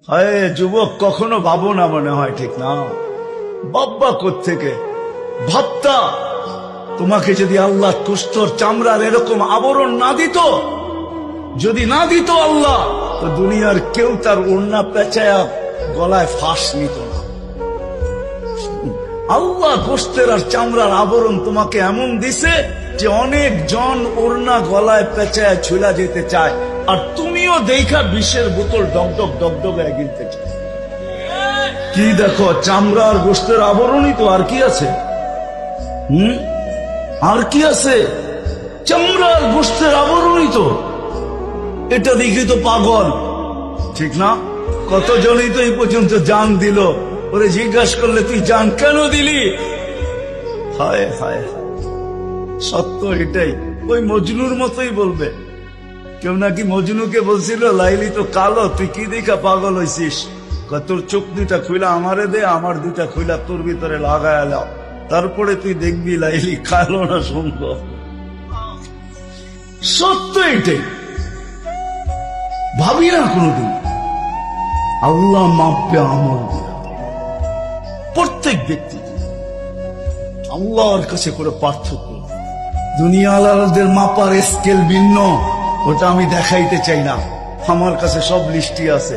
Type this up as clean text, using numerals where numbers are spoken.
হায় যুবক, কখনো ভাবো না মনে হয়, ঠিক না? বাব্বা কোত্থেকে ভাবতা তোমাকে যদি আল্লাহ কুষ্ঠর চামড়ার এরকম আবরণ না দিত, যদি না দিত আল্লাহ, তো দুনিয়ার কেউ তার ওড়না পেঁচায়া গলায় ফাঁস নিত না। আল্লাহ গোস্তের আর চামড়ার আবরণ তোমাকে এমন দিছে যে অনেক জন ওড়না গলায় পেঁচায় ঝুলা যেতে চায়, আর তুমিও দেখা বিষের বোতল ডগডগ ডগডগায় গিলতে চাও। কি দেখো, চামড়া আর গোস্তের আবরণই তো, আর কি আছে? আর কি আছে? চামড়া আর গোস্তের আবরণই তো। এটা দেখি তো পাগল, ঠিক না? কতজনই তো এই পর্যন্ত জান দিল, ওরে জিজ্ঞাসা করলে তুই জান কেন দিলি? হায় হায় হায়, সত্য এটাই। ওই মজনুর মতোই বলবে। কেউ নাকি মজনুকে বলছিল, লাইলি তো কালো, তুই কি দেখা পাগল হইছিস? তোর চোখ দুইটা খুইলা আমারে দে, আমার দুইটা খুইলা তোর ভিতরে লাগায় লাও, তারপরে তুই দেখবি লাইলি কালো না সুন্দর। সত্য এটাই। ভাবি না কোনদিন আল্লাহ মাপবে আমল দিয়া। প্রত্যেক ব্যক্তি আল্লাহর কাছে করে পার্থক্য। দুনিয়া আলাদের মাপার স্কেল ভিন্ন, ওটা আমি দেখাইতে চাই না। আমার কাছে সব লিস্টি আছে।